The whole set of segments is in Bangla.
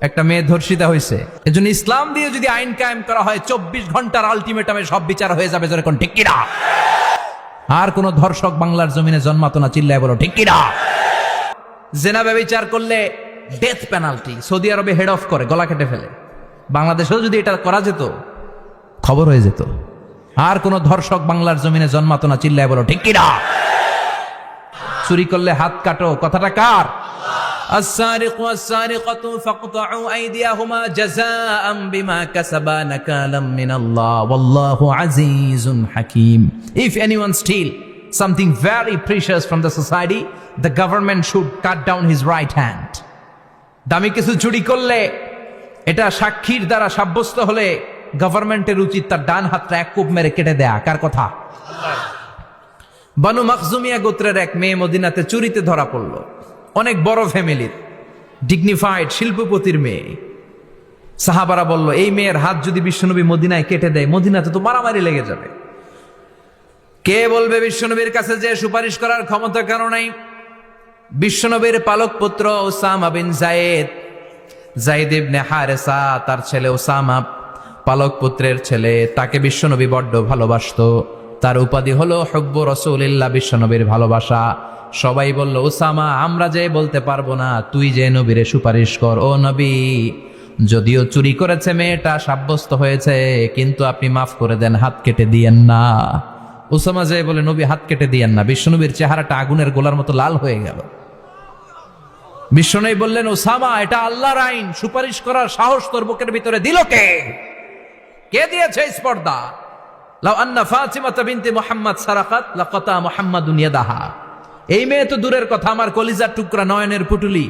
একটা মেয়ে ধর্ষিতা হয়েছে, এজন্য ইসলাম দিয়ে যদি আইন কায়েম করা হয় 24 ঘন্টার আলটিমেটামে সব বিচার হয়ে যাবে, যেরকম ঠিক কিনা? আর কোন ধর্ষক বাংলার জমিনে জন্মাতো না, চিল্লায় বলো ঠিক কিনা? জেনা ব্যভিচার করলে ডেথ পেনাল্টি, সৌদি আরবে হেড অফ করে, গলা কেটে ফেলে। বাংলাদেশেও যদি এটা করা যেত, খবর হয়ে যেত। আর কোন ধর্ষক বাংলার জমিনে জন্মাতো না, চিল্লায় বলো ঠিক কিনা? চুরি করলে হাত কাটো, কথাটা কার? السارق والسارقة فاقطعوا أيديهما جزاء بما كسبا نكالا من الله والله عزيز حكيم. If anyone steal something very precious from the society, the government should cut down his right hand. দামি কিছু চুরি করলে এটা সাক্ষীর দ্বারা সাব্যস্ত হলে গভর্নমেন্টের উচিত তার ডান হাতটা এক কোপ মেরে কেটে দেয়া। কার কথা? বানু মাখজুমিয়া গোত্রের এক মেয়ে মদিনাতে চুরিতে ধরা পড়ল। অনেক বড় ফ্যামিলির, ডিগনিফাইড শিল্পপতির মেয়ে। সাহাবারা বলল, এই মেয়ের হাত যদি বিশ্বনবী মদিনায় কেটে দেয়, মদিনাতে তো মারামারি লেগে যাবে। কে বলবে বিশ্বনবীর কাছে যে সুপারিশ করার ক্ষমতা কারো নাই? বিশ্বনবীর পালক পুত্র উসামা বিন যায়েদ, যায়েদ ইবনে হারেসা, তার ছেলে উসামা পালক পুত্রের ছেলে, তাকে বিশ্বনবী বড্ড ভালোবাসতো। তার উপাধি হলো হুব্বু রাসূলিল্লাহ, বিশ্বনবীর ভালোবাসা। সবাই বলল, উসামা আমরা যে বলতে পারবো না, তুই যে নবীরে সুপারিশ কর। ও নবী, যদিও চুরি করেছে মেয়েটা, সাব্যস্ত হয়েছে, কিন্তু আপনি মাফ করে দেন, হাত কেটে দিয়েন না। উসামা যে বলে, নবী হাত কেটে দিয়েন না। বিশ্বনবীর চেহারাটা আগুনের গোলার মতো লাল হয়ে গেল। বিশ্বনবী বললেন, উসামা এটা আল্লাহর আইন, সুপারিশ করার সাহস তোর বুকের ভিতরে দিল কে? কে দিয়েছে স্পর্ধা? লাউ আন্না ফাতিমা বিনতে মুহাম্মদ সারাকাত লাকাতা মুহাম্মাদুন ইয়াদাহা। এই মেয়ে তো দূরের কথা, আমার কলিজার টুকরা, নয়নের পুটুলি,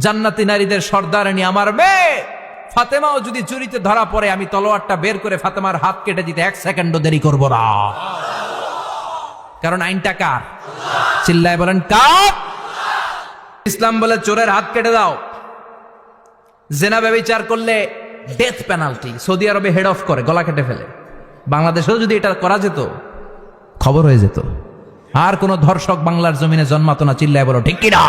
জান্নাতি নারীদের সর্দারানী আমার মেয়ে ফাতেমাও যদি চুরিতে ধরা পড়ে, আমি তলোয়ারটা বের করে ফাতেমার হাত কেটে দিতে 1 সেকেন্ডও দেরি করব না। কারণ আইনটা কার? চিল্লায় বলেন কার? ইসলাম বলে চোরের হাত কেটে দাও। জেনা ব্যভিচার করলে ডেথ পেনাল্টি, সৌদি আরবে হেড অফ করে, গলা কেটে ফেলে। বাংলাদেশেও যদি এটা করা যেত, খবর হয়ে যেত। আর কোন ধর্ষক বাংলার জমিনে জন্মাতো না, চিল্লায় বলো ঠিক কিনা?